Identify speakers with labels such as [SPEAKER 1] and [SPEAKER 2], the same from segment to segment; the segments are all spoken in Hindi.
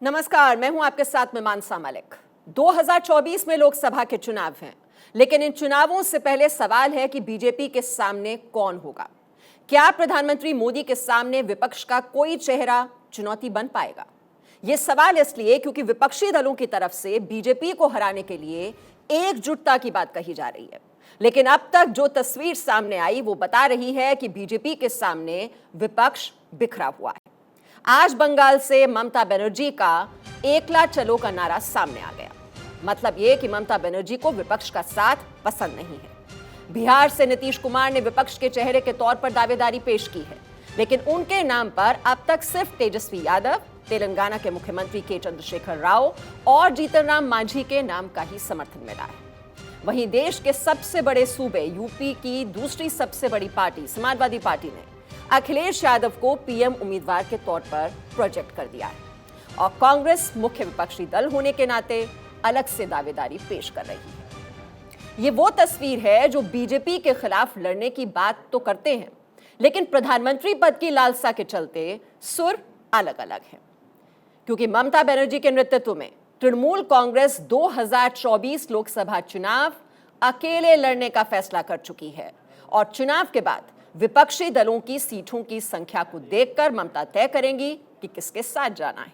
[SPEAKER 1] नमस्कार, मैं हूं आपके साथ में मानसा मलिक। 2024 में लोकसभा के चुनाव हैं, लेकिन इन चुनावों से पहले सवाल है कि बीजेपी के सामने कौन होगा। क्या प्रधानमंत्री मोदी के सामने विपक्ष का कोई चेहरा चुनौती बन पाएगा? यह सवाल इसलिए क्योंकि विपक्षी दलों की तरफ से बीजेपी को हराने के लिए एकजुटता की बात कही जा रही है, लेकिन अब तक जो तस्वीर सामने आई वो बता रही है कि बीजेपी के सामने विपक्ष बिखरा हुआ है। आज बंगाल से ममता बनर्जी का एकला चलो का नारा सामने आ गया। मतलब यह कि ममता बनर्जी को विपक्ष का साथ पसंद नहीं है। बिहार से नीतीश कुमार ने विपक्ष के चेहरे के तौर पर दावेदारी पेश की है, लेकिन उनके नाम पर अब तक सिर्फ तेजस्वी यादव, तेलंगाना के मुख्यमंत्री के चंद्रशेखर राव और जीतन राम मांझी के नाम का ही समर्थन मिला है। वहीं देश के सबसे बड़े सूबे यूपी की दूसरी सबसे बड़ी पार्टी समाजवादी पार्टी ने अखिलेश यादव को पीएम उम्मीदवार के तौर पर प्रोजेक्ट कर दिया है और कांग्रेस मुख्य विपक्षी दल होने के नाते अलग से दावेदारी पेश कर रही है। ये वो तस्वीर है जो बीजेपी के खिलाफ लड़ने की बात तो करते हैं, लेकिन प्रधानमंत्री पद की लालसा के चलते सुर अलग अलग है। क्योंकि ममता बनर्जी के नेतृत्व में तृणमूल कांग्रेस 2024 लोकसभा चुनाव अकेले लड़ने का फैसला कर चुकी है और चुनाव के बाद विपक्षी दलों की सीटों की संख्या को देखकर ममता तय करेंगी कि किसके साथ जाना है।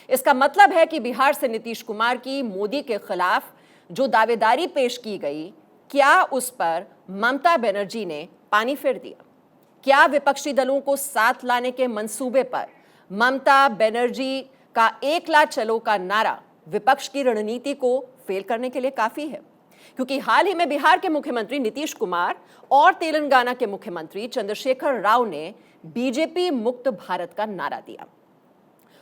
[SPEAKER 1] इसका मतलब है कि बिहार से नीतीश कुमार की मोदी के खिलाफ जो दावेदारी पेश की गई, क्या उस पर ममता बनर्जी ने पानी फेर दिया? क्या विपक्षी दलों को साथ लाने के मंसूबे पर ममता बनर्जी का एकला चलो का नारा विपक्ष की रणनीति को फेल करने के लिए काफी है? क्योंकि हाल ही में बिहार के मुख्यमंत्री नीतीश कुमार और तेलंगाना के मुख्यमंत्री चंद्रशेखर राव ने बीजेपी मुक्त भारत का नारा दिया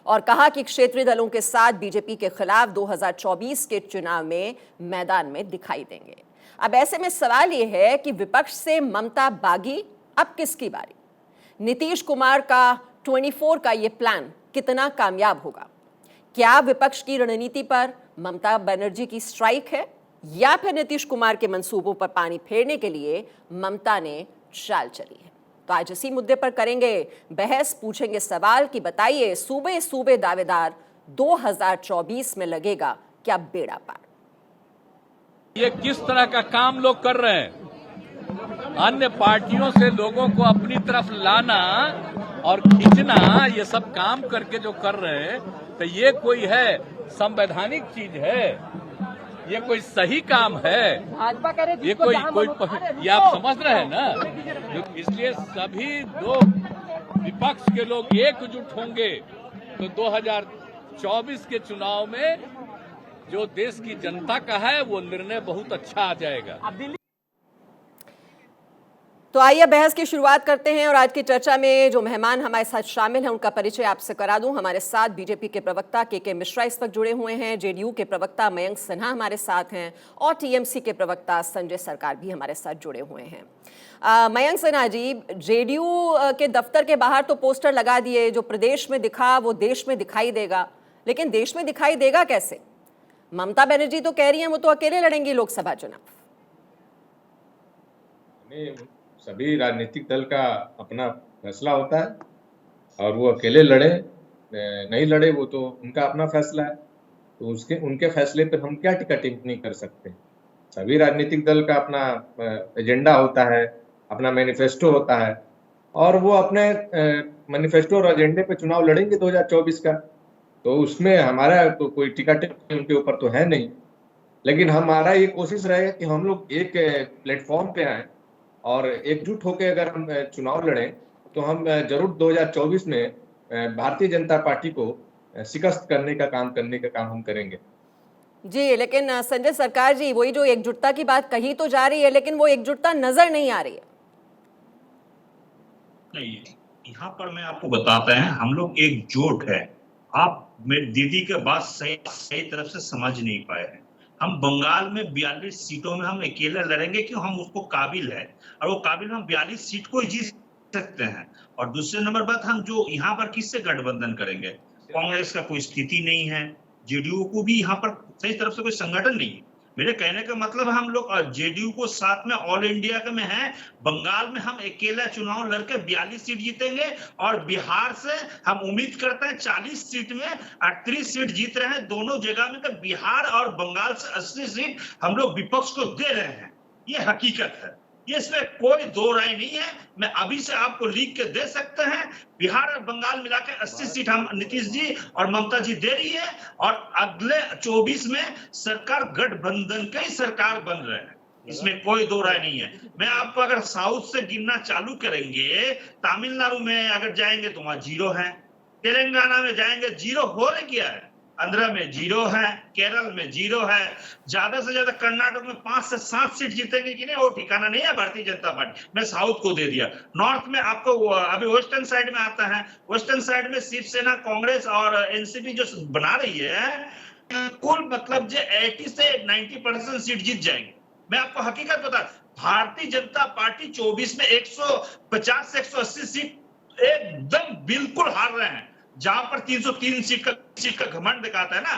[SPEAKER 1] और कहा कि क्षेत्रीय दलों के साथ बीजेपी के खिलाफ 2024 के चुनाव में मैदान में दिखाई देंगे। अब ऐसे में सवाल यह है कि विपक्ष से ममता बागी, अब किसकी बारी? नीतीश कुमार का 24 का यह प्लान कितना कामयाब होगा? क्या विपक्ष की रणनीति पर ममता बनर्जी की स्ट्राइक है या फिर नीतीश कुमार के मंसूबों पर पानी फेरने के लिए ममता ने चाल चली है? तो आज इसी मुद्दे पर करेंगे बहस, पूछेंगे सवाल कि बताइए सूबे सूबे दावेदार 2024 में लगेगा क्या बेड़ा पार?
[SPEAKER 2] ये किस तरह का काम लोग कर रहे हैं? अन्य पार्टियों से लोगों को अपनी तरफ लाना और खींचना, ये सब काम करके जो कर रहे हैं, तो ये कोई है संवैधानिक चीज है? ये कोई सही काम है? ये कोई ये आप समझ रहे हैं ना? इसलिए सभी दो विपक्ष के लोग एकजुट होंगे तो 2024 के चुनाव में जो देश की जनता का है वो निर्णय बहुत अच्छा आ जाएगा।
[SPEAKER 1] तो आइए बहस की शुरुआत करते हैं और आज की चर्चा में जो मेहमान हमारे साथ शामिल हैं उनका परिचय आपसे करा दूं। हमारे साथ बीजेपी के प्रवक्ता के मिश्रा इस वक्त जुड़े हुए हैं, जेडीयू के प्रवक्ता मयंक सिन्हा हमारे साथ हैं और टीएमसी के प्रवक्ता संजय सरकार भी हमारे साथ जुड़े हुए हैं। मयंक सिन्हा जी, जेडीयू के दफ्तर के बाहर तो पोस्टर लगा दिए, जो प्रदेश में दिखा वो देश में दिखाई देगा, लेकिन देश में दिखाई देगा कैसे? ममता बनर्जी तो कह रही हैं वो तो अकेले लड़ेंगी लोकसभा चुनाव।
[SPEAKER 3] सभी राजनीतिक दल का अपना फैसला होता है और वो अकेले लड़े नहीं लड़े वो तो उनका अपना फैसला है। तो उनके फैसले पर हम क्या टिक्का टिप्पणी कर सकते हैं? सभी राजनीतिक दल का अपना एजेंडा होता है, अपना मैनिफेस्टो होता है और वो अपने मैनिफेस्टो और एजेंडे पे चुनाव लड़ेंगे 2024 का। तो उसमें हमारा तो कोई टिक्का टिप्पणी उनके ऊपर तो है नहीं, लेकिन हमारा ये कोशिश रहेगा कि हम लोग एक प्लेटफॉर्म पे आए और एकजुट होकर अगर हम चुनाव लड़ें तो हम जरूर 2024 में भारतीय जनता पार्टी को शिकस्त करने का काम हम करेंगे।
[SPEAKER 1] जी, लेकिन संजय सरकार जी, वही जो एकजुटता की बात कही तो जा रही है, लेकिन वो एकजुटता नजर नहीं आ रही है।
[SPEAKER 4] नहीं, यहाँ पर मैं आपको बताते हैं, हम लोग एकजुट है। आप मेरी दीदी के बात सही तरफ से समझ नहीं पाए हैं। हम बंगाल में 42 सीटों में हम अकेले लड़ेंगे क्यों? हम उसको काबिल है और वो काबिल हम 42 सीट को जीत सकते हैं। और दूसरे नंबर बात, हम जो यहाँ पर किससे गठबंधन करेंगे? कांग्रेस का कोई स्थिति नहीं है, जेडीयू को भी यहाँ पर सही तरफ से कोई संगठन नहीं है। मेरे कहने का मतलब हम लोग जेडीयू को साथ में ऑल इंडिया के में है। बंगाल में हम अकेला चुनाव लड़के 42 सीट जीतेंगे और बिहार से हम उम्मीद करते हैं 40 सीट में 38 सीट जीत रहे हैं दोनों जगह में। तो बिहार और बंगाल से 80 सीट हम लोग विपक्ष को दे रहे हैं, ये हकीकत है, ये इसमें कोई दो राय नहीं है। मैं अभी से आपको लिख के दे सकते हैं, बिहार और बंगाल मिला के 80 सीट हम नीतीश जी और ममता जी दे रही है और अगले 24 में सरकार गठबंधन की सरकार बन रहे हैं, इसमें कोई दो राय नहीं है। मैं आपको अगर साउथ से गिनना चालू करेंगे, तमिलनाडु में अगर जाएंगे तो वहां 0 है, तेलंगाना में जाएंगे 0 हो रहा क्या है, आंध्र में 0 है, केरल में 0 है, ज्यादा से ज्यादा कर्नाटक में 5 से 7 सीट जीतेंगे कि नहीं वो ठिकाना नहीं है भारतीय जनता पार्टी। मैं साउथ को दे दिया। नॉर्थ में आपको अभी वेस्टर्न साइड में आता है, वेस्टर्न साइड में शिवसेना, कांग्रेस और एनसीपी जो बना रही है, कुल मतलब जो 80 से 90% सीट जीत जाएंगे। मैं आपको हकीकत बता, भारतीय जनता पार्टी 24 में 150 से 180 सीट एकदम बिल्कुल हार रहे हैं, जहां पर 303 सीट का घमंड दिखाता है ना।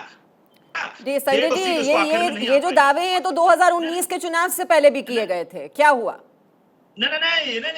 [SPEAKER 1] जी संजय जी, ये जो दावे हैं तो 2019 के चुनाव से पहले भी किए गए थे, क्या हुआ?
[SPEAKER 4] नहीं,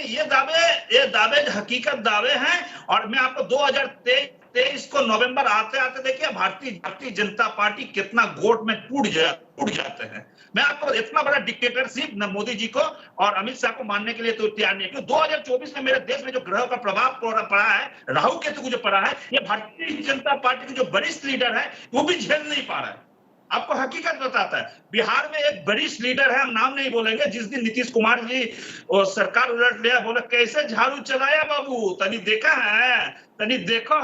[SPEAKER 4] ये दावे हकीकत दावे हैं। और मैं आपको 2023 को नवंबर आते आते देखिए भारतीय जनता पार्टी कितना गोट में टूट जाते हैं। मैं आपको इतना बड़ा डिक्टेटरशिप न मोदी जी को और अमित शाह को मानने के लिए तो तैयार नहीं है, क्योंकि 2024 में मेरे देश में जो ग्रह का प्रभाव पड़ा है, राहु केतु को जो पड़ा है, ये भारतीय जनता पार्टी के जो वरिष्ठ लीडर है वो भी झेल नहीं पा रहा है। आपको हकीकत बताता है, बिहार में एक वरिष्ठ लीडर है, हम नाम नहीं बोलेंगे, जिस दिन नीतीश कुमार जी और सरकार उलट लिया, बोला कैसे झाड़ू चलाया बाबू, तनी देखा है, तनी देखो,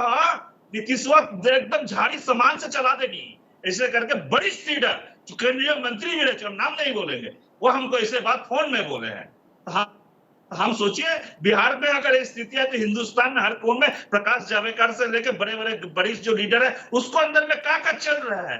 [SPEAKER 4] नीतीश एकदम झाड़ी समान से चला देनी, ऐसे करके वरिष्ठ लीडर केंद्रीय मंत्री भी रहे, हम नाम नहीं बोलेंगे, वो हमको ऐसे बात फोन में बोले हैं। हम सोचिए बिहार में अगर स्थिति है तो हिंदुस्तान में हर कोण में प्रकाश जावड़ेकर से लेकर बड़े बड़े वरिष्ठ जो लीडर है उसको अंदर में क्या चल रहा है,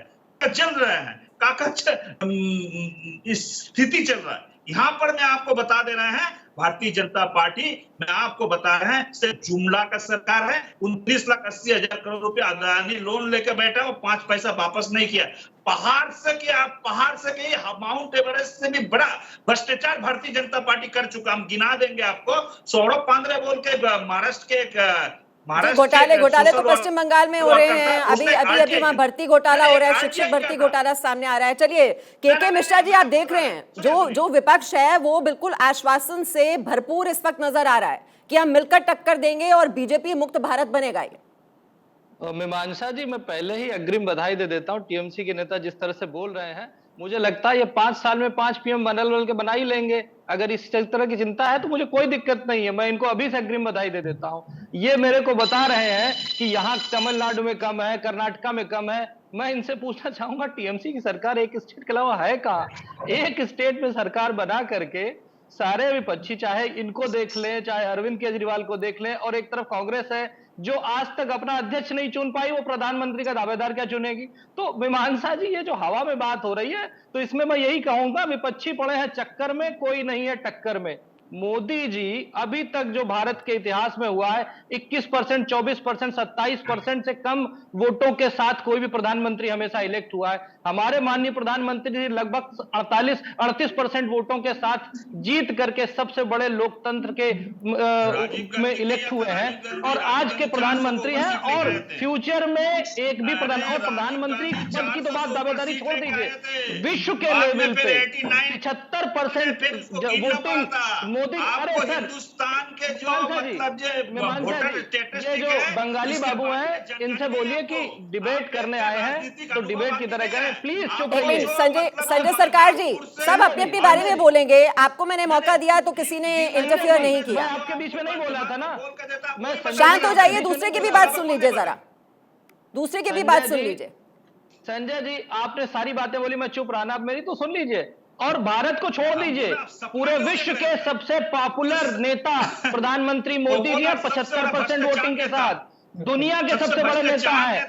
[SPEAKER 4] स्थिति चल रहा है। यहाँ पर मैं आपको बता दे रहे हैं, भारतीय जनता पार्टी में आपको बता रहे हैं सिर्फ जुमला का सरकार है। 29,80,000 करोड़ रुपया अदानी लोन लेकर बैठा, वो 5 पैसा वापस नहीं किया। पहाड़ से के माउंट एवरेस्ट से भी बड़ा भ्रष्टाचार भारतीय जनता पार्टी कर चुका। हम गिना देंगे आपको, सौरभ पांडे बोल के महाराष्ट्र के
[SPEAKER 1] घोटाले तो पश्चिम बंगाल में हो रहे हैं, अभी वहां भर्ती घोटाला हो रहा है, शिक्षक भर्ती घोटाला सामने आ रहा है। चलिए के मिश्रा जी, आप देख रहे हैं जो विपक्ष है वो बिल्कुल आश्वासन से भरपूर इस वक्त नजर आ रहा है कि हम मिलकर टक्कर देंगे और बीजेपी मुक्त भारत बनेगा। ये
[SPEAKER 5] मीमांसा जी, मैं पहले ही अग्रिम बधाई दे देता हूं। टीएमसी के नेता जिस तरह से बोल रहे हैं, मुझे लगता है ये 5 साल में 5 पीएम बदल के बना ही लेंगे। अगर इस तरह की चिंता है तो मुझे कोई दिक्कत नहीं है, मैं इनको अभी से अग्रिम बधाई दे देता हूं। ये मेरे को बता रहे हैं कि यहाँ तमिलनाडु में कम है, कर्नाटका में कम है। मैं इनसे पूछना चाहूंगा, टीएमसी की सरकार एक स्टेट के अलावा है कहाँ? एक स्टेट में सरकार बना करके सारे विपक्षी, चाहे इनको देख लें, चाहे अरविंद केजरीवाल को देख लें, और एक तरफ कांग्रेस है जो आज तक अपना अध्यक्ष नहीं चुन पाई, वो प्रधानमंत्री का दावेदार क्या चुनेगी? तो मीमांसा जी, ये जो हवा में बात हो रही है, तो इसमें मैं यही कहूंगा, विपक्षी पड़े हैं चक्कर में, कोई नहीं है टक्कर में। मोदी जी अभी तक जो भारत के इतिहास में हुआ है, 21%, 24%, 27% से कम वोटों के साथ कोई भी प्रधानमंत्री हमेशा इलेक्ट हुआ है। हमारे माननीय प्रधानमंत्री जी लगभग 38% वोटों के साथ जीत करके सबसे बड़े लोकतंत्र के में इलेक्ट हुए हैं और आज के प्रधानमंत्री हैं। और फ्यूचर में एक भी प्रधानमंत्री पद की तो बात दावेदारी छोड़ दीजिए, विश्व के लेवल पे 75% वोटिंग मोदी। अरे सर,
[SPEAKER 4] हिंदुस्तान के
[SPEAKER 1] ये
[SPEAKER 5] जो बंगाली बाबू हैं, इनसे बोलिए कि डिबेट करने आए हैं तो डिबेट की तरह करें, प्लीज चुप रहिए।
[SPEAKER 1] संजय सरकार जी, सब अपने अपनी बारे में बोलेंगे, आपको मैंने मौका दिया तो किसी ने इंटरफियर नहीं किया।
[SPEAKER 5] मैं आपके बीच में नहीं बोला था ना, मैं
[SPEAKER 1] शांत हो जाइए, दूसरे की भी बात सुन लीजिए, जरा दूसरे की भी बात सुन लीजिए।
[SPEAKER 5] संजय जी, आपने सारी बातें बोली, मैं चुप रहा ना, आप मेरी तो सुन लीजिए। और भारत को छोड़ दीजिए, पूरे विश्व के सबसे पॉपुलर नेता प्रधानमंत्री मोदी जी 75% वोटिंग के साथ दुनिया के सबसे बड़े नेता है।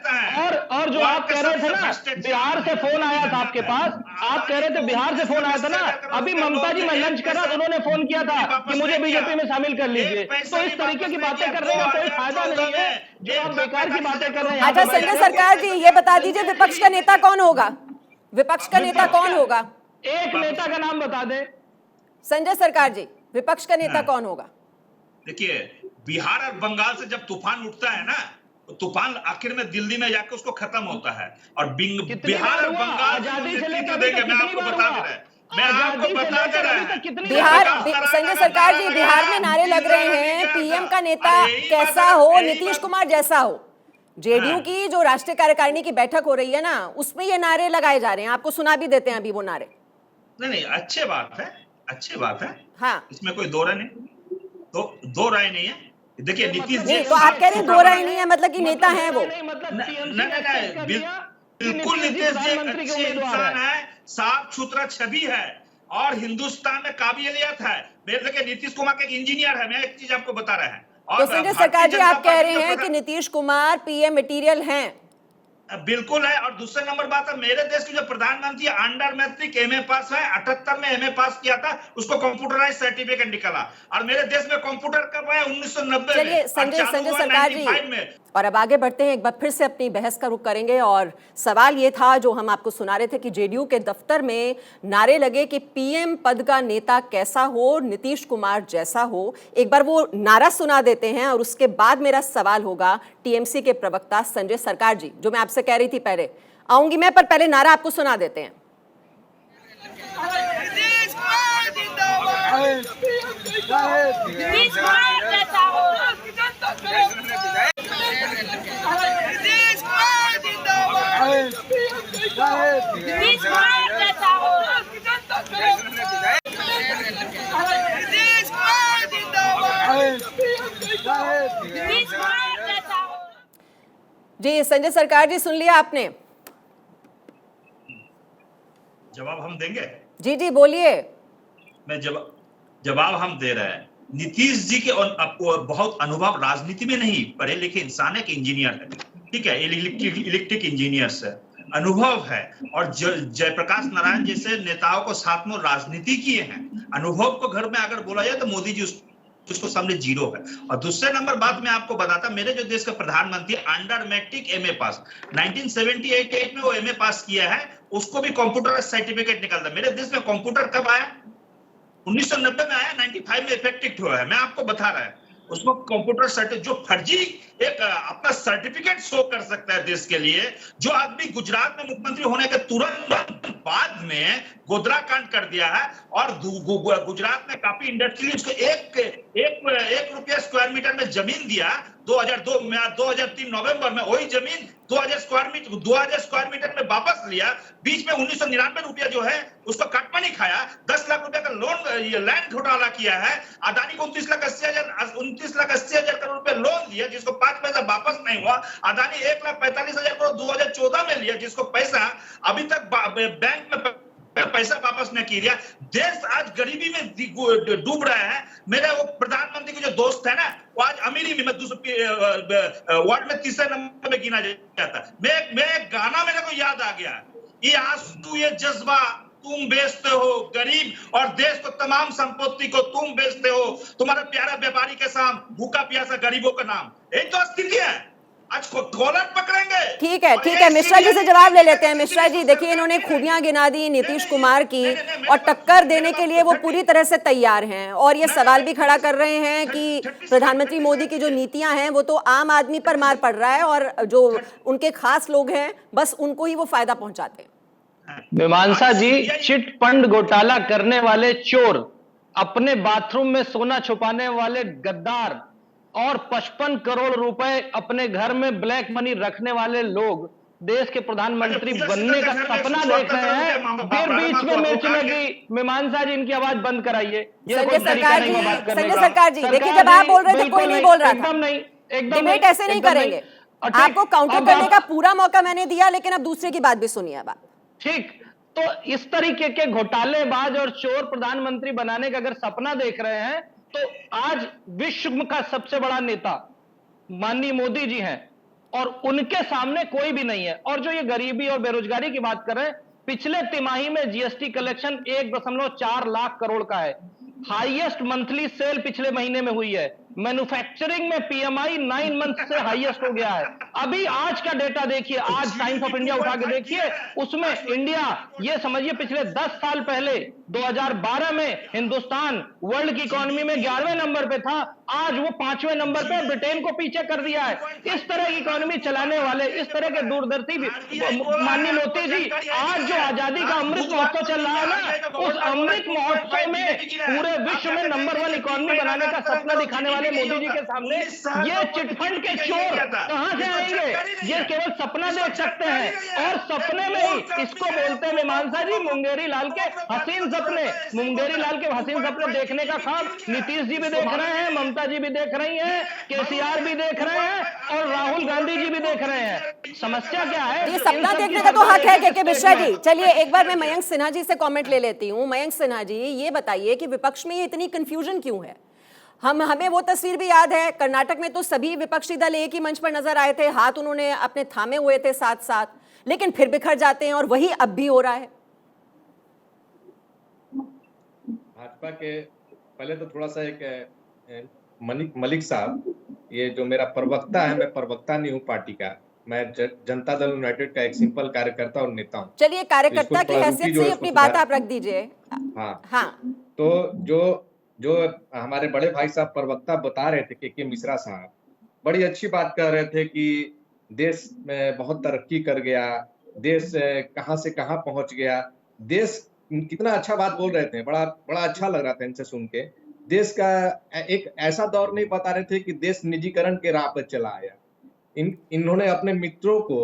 [SPEAKER 5] और जो आप कह रहे थे ना, बिहार से फोन आया था आपके पास, आप कह रहे थे बिहार से फोन आया था ना, अभी ममता जी मैं लंच कर रहा था, उन्होंने फोन किया था कि मुझे बीजेपी में शामिल कर लीजिए। तो इस तरीके की बातें करने का कोई फायदा नहीं है, जो आप बेकार की बातें कर रहे हैं।
[SPEAKER 1] अच्छा संजय सरकार जी, ये बता दीजिए विपक्ष का नेता कौन होगा? विपक्ष का नेता कौन होगा?
[SPEAKER 5] एक नेता का नाम बता दें।
[SPEAKER 1] संजय सरकार जी, विपक्ष का नेता कौन होगा?
[SPEAKER 4] देखिए, बिहार और बंगाल से जब तूफान उठता है ना, तो तूफान आखिर में दिल्ली में जाकर उसको खत्म होता है। और बिहार और बंगाल
[SPEAKER 5] आजादी से लेकर
[SPEAKER 4] देंगे, मैं आपको बता दे रहा है,
[SPEAKER 1] बिहार, संजय सरकार जी, बिहार में नारे लग रहे हैं पीएम का नेता कैसा हो, नीतीश कुमार जैसा हो। जेडीयू की जो राष्ट्रीय कार्यकारिणी की बैठक हो रही है ना, उसमें ये नारे लगाए जा रहे हैं। आपको सुना भी देते हैं अभी वो नारे।
[SPEAKER 4] नहीं, अच्छी बात है, अच्छी बात है।
[SPEAKER 1] हाँ,
[SPEAKER 4] इसमें कोई दो राय नहीं, दो राय नहीं है। देखिए नीतीश जी,
[SPEAKER 1] तो आप कह रहे हैं दो राय नहीं है, मतलब कि नेता है वो?
[SPEAKER 4] बिल्कुल नीतीश जी अच्छे इंसान है, साफ सुथरा छवि है और हिंदुस्तान में काबिलियत है। मेरे देखिए नीतीश कुमार का एक इंजीनियर है, मैं एक चीज आपको बता रहा है।
[SPEAKER 1] तो संजय सरकार जी, आप कह रहे हैं कि नीतीश कुमार पीएम मटेरियल हैं?
[SPEAKER 4] बिल्कुल है। और दूसरे नंबर बात है, मेरे देश के जो प्रधानमंत्री अंडर मैट्रिक एमए पास है, 78 में एमए पास किया था, उसको कंप्यूटराइज सर्टिफिकेट निकला। और मेरे देश में कंप्यूटर कब आया? 1990 में।
[SPEAKER 1] चलिए संजय सरकार जी, और अब आगे बढ़ते हैं। एक बार फिर से अपनी बहस का रुख करेंगे और सवाल ये था जो हम आपको सुना रहे थे कि जेडीयू के दफ्तर में नारे लगे कि पीएम पद का नेता कैसा हो, नीतीश कुमार जैसा हो। एक बार वो नारा सुना देते हैं और उसके बाद मेरा सवाल होगा टीएमसी के प्रवक्ता संजय सरकार जी, जो मैं आपसे कह रही थी पहले आऊंगी मैं, पर पहले नारा आपको सुना देते हैं। जी संजय सरकार जी, सुन लिया आपने?
[SPEAKER 4] जवाब हम देंगे?
[SPEAKER 1] जी जी बोलिए।
[SPEAKER 4] मैं जवाब हम दे रहे हैं। नीतीश जी के बहुत अनुभव, राजनीति में नहीं, पढ़े लिखे इंसान है, कि इंजीनियर है, ठीक है, इलेक्ट्रिक इंजीनियर से अनुभव है। और जयप्रकाश नारायण जैसे नेताओं को साथ में राजनीति किए हैं। अनुभव को घर में अगर बोला जाए तो मोदी जी उसको सामने जीरो है। और दूसरे नंबर बात मैं आपको बताता, मेरे जो देश का प्रधानमंत्री अंडर मैट्रिक एमए पास 1978 में वो एमए पास किया है, उसको भी कंप्यूटर सर्टिफिकेट निकलता। मेरे देश में कंप्यूटर कब आया? 1990 में आया, 95 में इफेक्टिव हुआ है। मैं आपको बता रहा है, उसको कंप्यूटर सर्टिफिकेट, जो फर्जी एक अपना सर्टिफिकेट शो कर सकता है देश के लिए, जो आदमी गुजरात में मुख्यमंत्री होने के तुरंत बाद में गोधरा कांड कर दिया है और गुजरात में काफी इंडस्ट्री उसको एक रुपया स्क्वायर मीटर में जमीन दिया 2003 नवंबर में, वही जमीन 2000 स्क्वायर मीटर में वापस लिया। बीच में 1999 रुपया जो है उसको कटमनी खाया, 10 लाख रुपया का लोन लैंड घोटाला किया है। अदानी को 29 लाख 80 हजार करोड़ रुपए लोन दिया, जिसको 5 पैसा वापस नहीं हुआ। अदानी 1,45,000 करोड़ 2014 में लिया, जिसको पैसा अभी तक बैंक में पैसा वापस नहीं किया। देश आज गरीबी में डूब रहा है। मेरे वो प्रधानमंत्री के जो दोस्त है ना, वो आज अमीरी में वर्ल्ड में तीसरे नंबर में गिना जाता। मैं गाना मेरे को याद आ गया, ये आंसू ये जज्बा तुम बेचते हो गरीब, और देश को तमाम संपत्ति को तुम बेचते हो, तुम्हारा प्यारा व्यापारी के साथ भूखा प्यासा गरीबों का नाम। यही तो स्थिति है। आज कॉलर पकड़ेंगे।
[SPEAKER 1] ठीक है, मिश्रा जी से जवाब ले लेते हैं। मिश्रा जी, देखिए इन्होंने खूबियां गिना दी नीतीश कुमार की और टक्कर देने के लिए वो पूरी तरह से तैयार हैं, और ये सवाल भी खड़ा कर रहे हैं कि प्रधानमंत्री मोदी की जो नीतियां हैं वो तो आम आदमी पर मार पड़ रहा है और जो उनके खास लोग हैं बस उनको ही वो फायदा पहुंचाते हैं।
[SPEAKER 5] मीमांसा जी, चिट फंड घोटाला करने वाले चोर, अपने बाथरूम में सोना छुपाने वाले गद्दार और 55 करोड़ रुपए अपने घर में ब्लैक मनी रखने वाले लोग देश के प्रधानमंत्री बनने का सपना देख रहे हैं, फिर बीच में मिर्च लगी। मीमांसा जी, इनकी आवाज बंद कराइए।
[SPEAKER 1] संजय सरकार जी, देखिए जब आप बोल रहे थे कोई नहीं बोल रहा था।
[SPEAKER 5] एकदम नहीं,
[SPEAKER 1] डिबेट ऐसे नहीं करेंगे। आपको काउंटर करने का पूरा मौका मैंने दिया, लेकिन अब दूसरे की बात भी सुनिए। अब
[SPEAKER 5] ठीक, तो इस तरीके के घोटालेबाज और चोर प्रधानमंत्री बनाने का अगर सपना देख रहे हैं, तो आज विश्व का सबसे बड़ा नेता माननीय मोदी जी हैं और उनके सामने कोई भी नहीं है। और जो ये गरीबी और बेरोजगारी की बात कर रहे हैं, पिछले तिमाही में जीएसटी कलेक्शन 1.4 लाख करोड़ का है। हाईएस्ट मंथली सेल पिछले महीने में हुई है। मैन्युफैक्चरिंग में पीएमआई 9 मंथ से हाईएस्ट हो गया है। अभी आज का डेटा देखिए, आज टाइम्स ऑफ इंडिया उठा के देखिए, उसमें इंडिया, ये समझिए पिछले 10 साल पहले 2012 में हिंदुस्तान वर्ल्ड की इकोनॉमी में 11वें नंबर पे था, आज वो 5वें नंबर पे ब्रिटेन को पीछे कर दिया है। इस तरह की इकोनॉमी चलाने वाले, इस तरह के दूरदर्शी माननीय मोदी जी, आज जो आजादी का अमृत महोत्सव चल रहा है ना, उस अमृत महोत्सव में पूरे विश्व में नंबर 1 इकोनॉमी बनाने का सपना दिखाने वाले मोदी जी के सामने ये चिटफंड के चोर कहां से आएंगे? ये केवल सपना देख सकते हैं, और सपने में ही इसको बोलते हैं मीमांसा जी मुंगेरी लाल के हसीन सपने। मुंगेरी लाल के हसीन सपने देखने का काम नीतीश जी भी देख रहे हैं, ममता जी भी देख रही हैं, केसीआर भी देख रहे हैं और राहुल गांधी जी भी देख रहे हैं। समस्या क्या है?
[SPEAKER 1] ये सपना देखने का तो हक है के मिश्रा जी। चलिए एक बार मैं मयंक सिन्हा जी से कमेंट ले लेती हूँ। मयंक सिन्हा जी, ये बताइए कि विपक्ष में ये इतनी कंफ्यूजन क्यों है? हमें वो तस्वीर भी याद है, कर्नाटक में तो सभी विपक्षी दल एक ही मंच पर नजर आए थे, हाथ उन्होंने अपने थामे हुए थे साथ साथ, लेकिन फिर बिखर जाते हैं और वही अब भी हो रहा है।
[SPEAKER 3] भाजपा के पहले तो थोड़ा सा एक मलिक साहब, ये जो मेरा प्रवक्ता है, मैं प्रवक्ता नहीं हूँ पार्टी का, मैं जनता दल यूनाइटेड का एक सिंपल कार्यकर्ता और नेता हूँ।
[SPEAKER 1] चलिए कार्यकर्ता की हैसियत से अपनी बात आप रख दीजिए। हाँ,
[SPEAKER 3] तो जो हमारे बड़े भाई साहब प्रवक्ता बता रहे थे के मिश्रा साहब, बड़ी अच्छी बात कर रहे थे कि देश में बहुत तरक्की कर गया, देश कहां से कहां पहुंच गया, देश कितना अच्छा बात बोल रहे थे, बड़ा अच्छा लग रहा था इनसे सुन के। देश का एक ऐसा दौर नहीं बता रहे थे कि देश निजीकरण के राह पर चला आया। इन्होंने अपने मित्रों को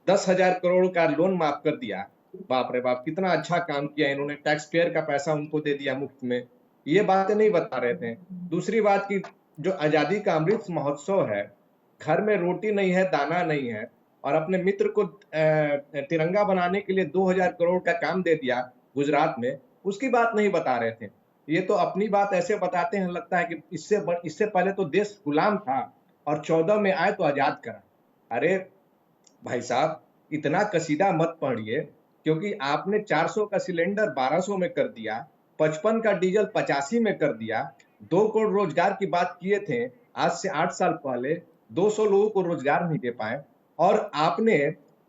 [SPEAKER 3] 10,000 करोड़ का लोन माफ कर दिया। बाप रे बाप, कितना अच्छा काम किया इन्होंने, टैक्स पेयर का पैसा उनको दे दिया मुफ्त में। ये बातें नहीं बता रहे थे। दूसरी बात की जो आजादी का अमृत महोत्सव है, घर में रोटी नहीं है, दाना नहीं है, और अपने मित्र को तिरंगा बनाने के लिए 2,000 करोड़ का काम दे दिया गुजरात में, उसकी बात नहीं बता रहे थे। ये तो अपनी बात ऐसे बताते हैं, लगता है कि इससे पहले तो देश गुलाम था और 14 में आए तो आजाद करा। अरे भाई साहब, इतना कसीदा मत पढ़िए, क्योंकि आपने 400 का सिलेंडर 1200 में कर दिया, 55 का डीजल 85 में कर दिया, 2 करोड़ रोजगार की बात किए थे आज से 8 साल पहले, 200 लोगों को रोजगार नहीं दे पाए। और आपने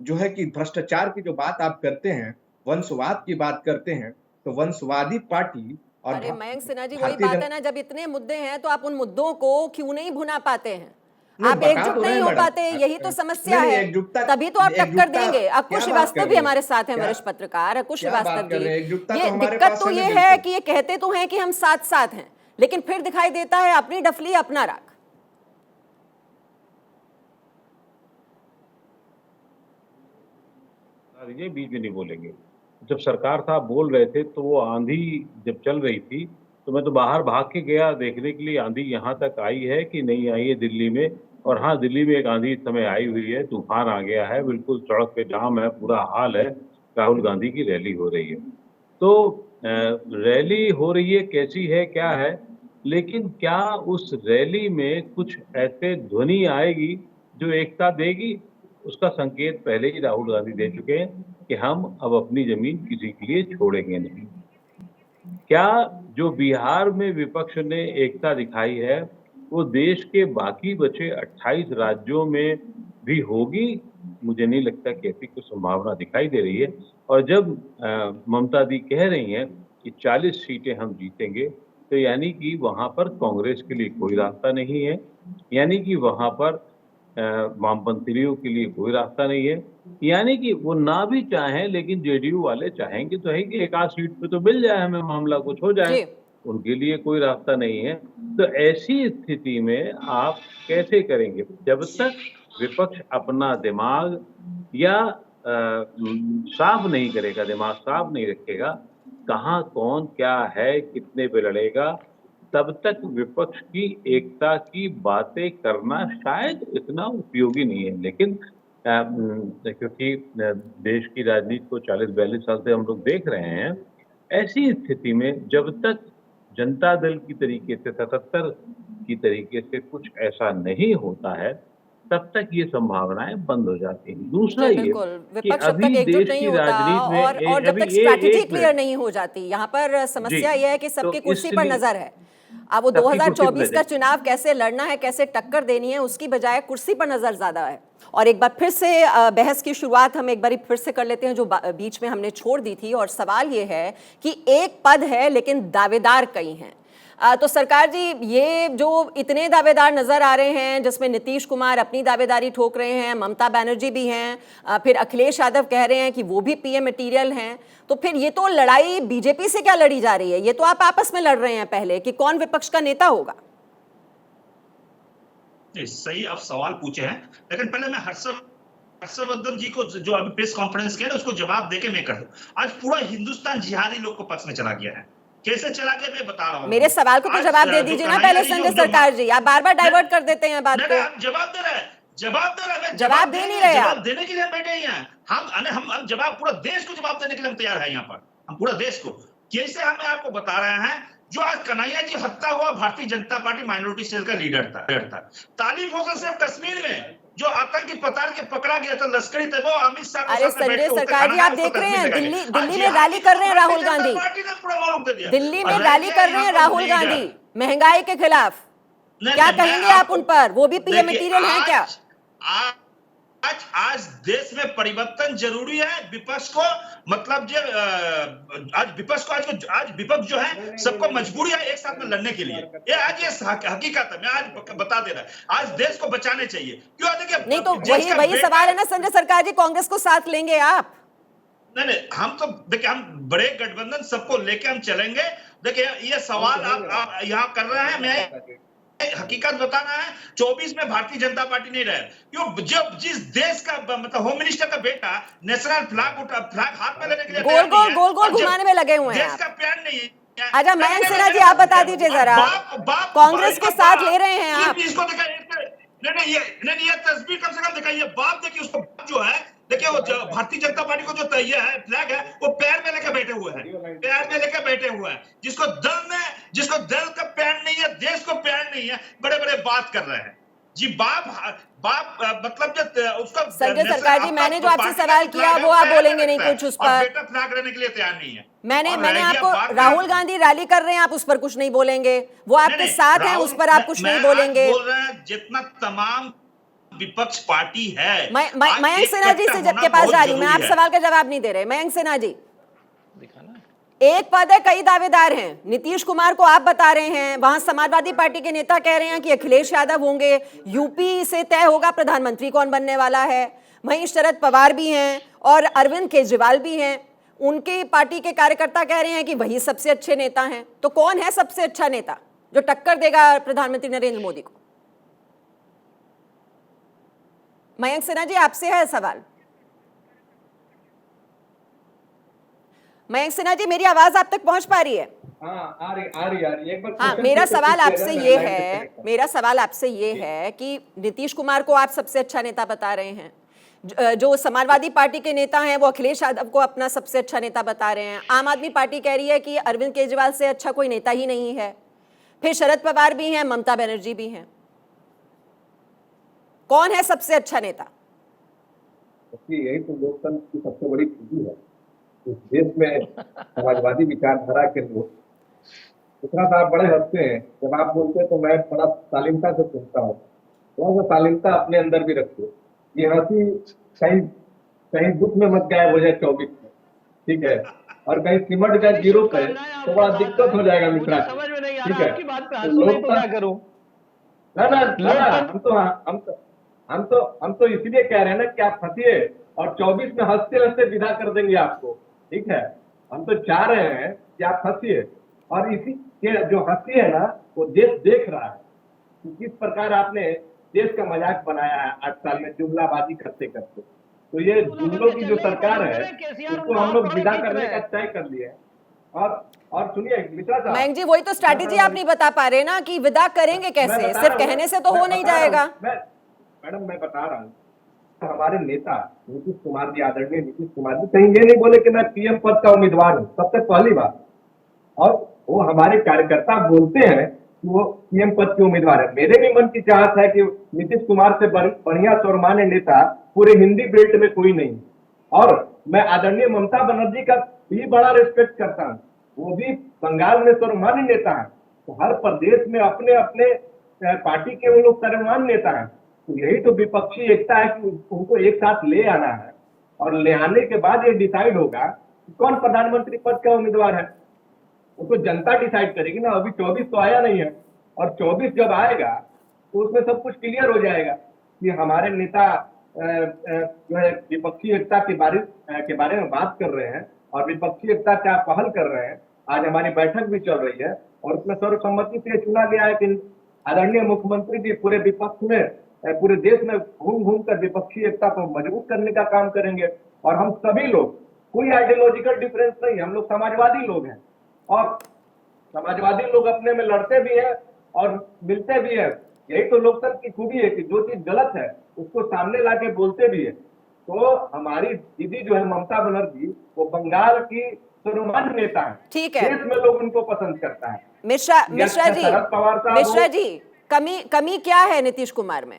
[SPEAKER 3] जो है कि भ्रष्टाचार की जो बात आप करते हैं, वंशवाद की बात करते हैं, तो वंशवादी पार्टी और
[SPEAKER 1] अरे मयंक सिन्हा जी, वही बात है ना, जब इतने मुद्दे हैं तो आप उन मुद्दों को क्यों नहीं भुना पाते हैं? आप एकजुट नहीं हो पाते, यही तो समस्या है। तभी तो आप टक्कर देंगे। अक्कुश श्रीवास्तव भी हमारे साथ हैं, वरिष्ठ पत्रकार अक्कुश श्रीवास्तव जी। ये दिक्कत तो ये है कि ये कहते तो हैं कि हम साथ साथ हैं, लेकिन फिर दिखाई देता है अपनी डफली अपना राग।
[SPEAKER 6] ये बीच में नहीं बोलेंगे। जब सरकार साहब बोल रहे थे तो वो आंधी जब चल रही थी तो मैं तो बाहर भाग के गया देखने के लिए आंधी यहाँ तक आई है कि नहीं आई है दिल्ली में। और हाँ, दिल्ली में एक आंधी इस समय आई हुई है, तूफान आ गया है, बिल्कुल सड़क पे जाम है, पूरा हाल है। राहुल गांधी की रैली हो रही है, तो रैली हो रही है, कैसी है, क्या है, लेकिन क्या उस रैली में कुछ ऐसे ध्वनि आएगी जो एकता देगी? उसका संकेत पहले ही राहुल गांधी दे चुके हैं कि हम अब अपनी जमीन किसी के लिए छोड़ेंगे नहीं। क्या जो बिहार में विपक्ष ने एकता दिखाई है वो देश के बाकी बचे 28 राज्यों में भी होगी? मुझे नहीं लगता कि ऐसी कोई संभावना दिखाई दे रही है। और जब ममता दी कह रही हैं कि 40 सीटें हम जीतेंगे, तो यानी कि वहां पर कांग्रेस के लिए कोई रास्ता नहीं है, यानी कि वहां पर वामपंथियों के लिए कोई रास्ता नहीं है, यानी कि वो ना भी चाहें लेकिन जेडीयू वाले चाहेंगे तो है कि एक आध सीट पे तो मिल जाए हमें, मामला कुछ हो जाए, उनके लिए कोई रास्ता नहीं है। तो ऐसी स्थिति में आप कैसे करेंगे? जब तक विपक्ष अपना दिमाग या साफ नहीं करेगा, दिमाग साफ नहीं रखेगा, कहाँ कौन क्या है, कितने पे लड़ेगा, तब तक विपक्ष की एकता की बातें करना शायद इतना उपयोगी नहीं है। लेकिन क्योंकि देश की राजनीति को 40-42 साल से हम लोग देख रहे हैं, ऐसी स्थिति में जब तक जनता दल की तरीके से 77 की तरीके से कुछ ऐसा नहीं होता है, तब तक ये संभावनाएं बंद हो जाती हैं। दूसरा ये कि अभी देश की राजनीति में
[SPEAKER 1] और जब तक स्ट्रैटेजी क्लियर नहीं हो जाती, यहाँ पर समस्या यह है कि सबकी कुर्सी पर नजर है। अब वो
[SPEAKER 6] सबकी कुर्सी पे
[SPEAKER 1] 2024 का
[SPEAKER 6] ले
[SPEAKER 1] चुनाव कैसे लड़ना है, कैसे टक्कर देनी है, उसकी बजाय कुर्सी पर नजर ज्यादा है। और एक बार फिर से बहस की शुरुआत हम एक बार फिर से कर लेते हैं जो बीच में हमने छोड़ दी थी। और सवाल ये है कि एक पद है लेकिन दावेदार कई हैं। तो सरकार जी, ये जो इतने दावेदार नजर आ रहे हैं, जिसमें नीतीश कुमार अपनी दावेदारी ठोक रहे हैं, ममता बनर्जी भी हैं, फिर अखिलेश यादव कह रहे हैं कि वो भी पीएम मटीरियल हैं, तो फिर ये तो लड़ाई बीजेपी से क्या लड़ी जा रही है? ये तो आप आपस में लड़ रहे हैं पहले कि कौन विपक्ष का नेता होगा।
[SPEAKER 4] सही आप सवाल पूछे हैं, लेकिन पहले मैं हर्षवर्धन जी को जो अभी प्रेस कॉन्फ्रेंस किया उसको जवाब देके मैं कर दूं। आज पूरा हिंदुस्तान जिहादी लोग को पक्ष में चला गया है। कैसे चला गया मैं बता रहा हूँ।
[SPEAKER 1] मेरे सवाल को तो जवाब दे दीजिए ना पहले संजय सरकार जी, आप बार बार डाइवर्ट कर देते हैं बात को।
[SPEAKER 4] जवाब दे रहे हैं,
[SPEAKER 1] जवाब दे नहीं रहे,
[SPEAKER 4] जवाब देने के लिए बैठे हैं हम जवाब पूरा देश को जवाब देने के लिए हम तैयार है। यहाँ पर हम पूरा देश को कैसे हमें आपको बता रहे हैं। जो आज कन्हैया जी हत्या हुआ, Bharatiya Janata party minority cell का लीडर था। तालिब होकर सिर्फ कश्मीर में जो आतंकी पकड़ा गया था, लश्करी थे, वो अमित शाह।
[SPEAKER 1] अरे संजय सरकार जी, आप देख रहे हैं दिल्ली में रैली कर रहे हैं राहुल गांधी, दिल्ली में रैली कर रहे हैं राहुल गांधी महंगाई के खिलाफ। क्या कहेंगे आप उन पर? वो भी पीएम मटीरियल हैं क्या?
[SPEAKER 4] आज देश में परिवर्तन जरूरी है। विपक्ष को मतलब जो आज विपक्ष जो है सबको मजबूरी है एक साथ में लड़ने के लिए। ये हकीकत है। मैं आज बता दे रहा है, आज देश को बचाने चाहिए। क्यों? देखिए,
[SPEAKER 1] नहीं तो वही सवाल है ना संजय सरकार जी, कांग्रेस को साथ लेंगे आप?
[SPEAKER 4] नहीं, हम तो देखिए, हम बड़े गठबंधन सबको लेके हम चलेंगे। देखिए, ये सवाल आप यहाँ कर रहे हैं, मैं हकीकत बताना है। 24 में भारतीय जनता पार्टी नहीं रहे। क्यों? जब जिस देश का मतलब होम मिनिस्टर का बेटा नेशनल फ्लैग हाथ में लेने के लिए
[SPEAKER 1] गोल गोल घुमाने में लगे हुए हैं,
[SPEAKER 4] देश का प्यार नहीं है।
[SPEAKER 1] अच्छा मयंक सिन्हा जी, आप बता दीजिए जरा, कांग्रेस को साथ ले रहे हैं आप?
[SPEAKER 4] इसको नहीं, ये तस्वीर कम से कम दिखाइए। बाप देखिए, उसको जो है देखिए, वो भारतीय जनता पार्टी को जो ये है फ्लैग है, वो पैर में लेकर बैठे हुए हैं, पैर में लेकर बैठे हुए हैं। जिसको दल का प्यार नहीं है, देश को प्यार नहीं है, बड़े बड़े बात कर रहे हैं जी। बाप मतलब जो उसका
[SPEAKER 1] संजय सरकार जी, मैंने जो आपसे सवाल किया वो आप बोलेंगे नहीं कुछ उस पर?
[SPEAKER 4] बेटा फ्लैग रहने के लिए तैयार नहीं है।
[SPEAKER 1] मैंने आपको, राहुल गांधी रैली कर रहे हैं, आप उस पर कुछ नहीं बोलेंगे। वो आपके साथ हैं, उस पर आप कुछ नहीं बोलेंगे।
[SPEAKER 4] बोल रहे हैं जितना तमाम विपक्ष पार्टी है।
[SPEAKER 1] मयंक सिन्हा जी से के पास जा रही हूं मैं, आप सवाल का जवाब नहीं दे रहे। मयंक सिन्हा जी, एक पद है, कई दावेदार हैं। नीतीश कुमार को आप बता रहे हैं, वहां समाजवादी पार्टी के नेता कह रहे हैं कि अखिलेश यादव होंगे, यूपी से तय होगा प्रधानमंत्री कौन बनने वाला है। वहीं शरद पवार भी हैं और अरविंद केजरीवाल भी हैं। उनकी पार्टी के कार्यकर्ता कह रहे हैं कि वही सबसे अच्छे नेता हैं। तो कौन है सबसे अच्छा नेता जो टक्कर देगा प्रधानमंत्री नरेंद्र मोदी को? मयंक सिन्हा जी, आपसे है सवाल। मयंक सिन्हा जी, मेरी आवाज आप तक पहुंच पा रही है?
[SPEAKER 7] हाँ, आ रही। एक बार
[SPEAKER 1] हाँ, मेरा सवाल आपसे ये है कि नीतीश कुमार को आप सबसे अच्छा नेता बता रहे हैं, जो समाजवादी पार्टी के नेता हैं वो अखिलेश यादव को अपना सबसे अच्छा नेता बता रहे हैं। आम आदमी पार्टी कह रही है कि अरविंद केजरीवाल से अच्छा कोई नेता ही नहीं है। फिर शरद पवार भी हैं, ममता बनर्जी भी हैं। कौन है सबसे अच्छा नेता?
[SPEAKER 7] यही तो लोकतंत्र की सबसे बड़ी खूबी है। इस देश में समाजवादी विचारधारा के लोग, दूसरा आप बड़े हंसते हैं जब आप बोलते हैं, तो मैं बड़ा शालीनता से सुनता हूँ। थोड़ा सा शालीनता अपने अंदर भी रखिए। ये हंसी कहीं दुख में मत गायब हो जाए 24 में, ठीक है? और कहीं सिमट जाए 0 पे तो बड़ा दिक्कत हो जाएगा मित्रा, ठीक है? हम तो इसलिए कह रहे हैं ना कि आप फंसिए और 24 में हंसते हंसते विदा कर देंगे आपको, ठीक है? हम तो चाह रहे हैं कि आप हंसिए, और इसी के जो हंसी है ना, वो देश देख रहा है कि किस प्रकार आपने देश का मजाक बनाया है 8 साल में जुमलाबाजी करते करते। तो ये जुमलों की जो सरकार है उसको हम लोग विदा करने का तय कर लिए हैं। और सुनिए मित्रा साहब,
[SPEAKER 1] मयंक जी, वही तो स्ट्रैटेजी आप नहीं बता पा रहे ना कि विदा करेंगे कैसे? सिर्फ कहने से तो हो नहीं जाएगा।
[SPEAKER 7] मैडम मैं बता रहा हूँ, हमारे नेता नीतीश कुमार जी, आदरणीय नीतीश कुमार जी, कहीं ये नहीं बोले कि मैं पीएम पद का उम्मीदवार हूँ, सबसे पहली बात। और वो हमारे कार्यकर्ता बोलते हैं कि वो पीएम पद के उम्मीदवार है। मेरे भी मन की चाहत है कि नीतीश कुमार से बढ़िया सर्वमान्य नेता पूरे हिंदी बेल्ट में कोई नहीं। और मैं आदरणीय ममता बनर्जी का भी बड़ा रिस्पेक्ट करता हूँ, वो भी बंगाल में सर्वमान्य नेता है। तो हर प्रदेश में अपने अपने पार्टी के वो लोग सर्वमान्य नेता हैं। तो यही तो विपक्षी एकता है कि उनको एक साथ ले आना है, और ले आने के बाद ये डिसाइड होगा कि कौन प्रधानमंत्री पद का उम्मीदवार है। वो तो जनता डिसाइड करेगी ना। अभी 24 तो आया नहीं है, और 24 जब आएगा तो उसमें सब कुछ क्लियर हो जाएगा कि हमारे नेता जो है विपक्षी एकता के बारे में बात कर रहे हैं, और विपक्षी एकता क्या पहल कर रहे हैं। आज हमारी बैठक भी चल रही है, और उसमें सर्वसम्मति से चुना गया है कि आदरणीय मुख्यमंत्री जी पूरे विपक्ष में, पूरे देश में घूम घूम कर विपक्षी एकता को मजबूत करने का काम करेंगे। और हम सभी लोग, कोई आइडियोलॉजिकल डिफरेंस नहीं है, हम लोग समाजवादी लोग हैं, और समाजवादी लोग अपने में लड़ते भी हैं और मिलते भी हैं। यही तो लोकतंत्र की खूबी है कि जो चीज गलत है उसको सामने लाके बोलते भी है। तो हमारी दीदी जो है ममता बनर्जी, वो बंगाल की सर्वमान्य नेता है।
[SPEAKER 1] ठीक है,
[SPEAKER 7] देश में लोग उनको पसंद करता है।
[SPEAKER 1] मिश्रा
[SPEAKER 7] शरद पवार साहब
[SPEAKER 1] जी, कमी क्या है नीतीश कुमार में?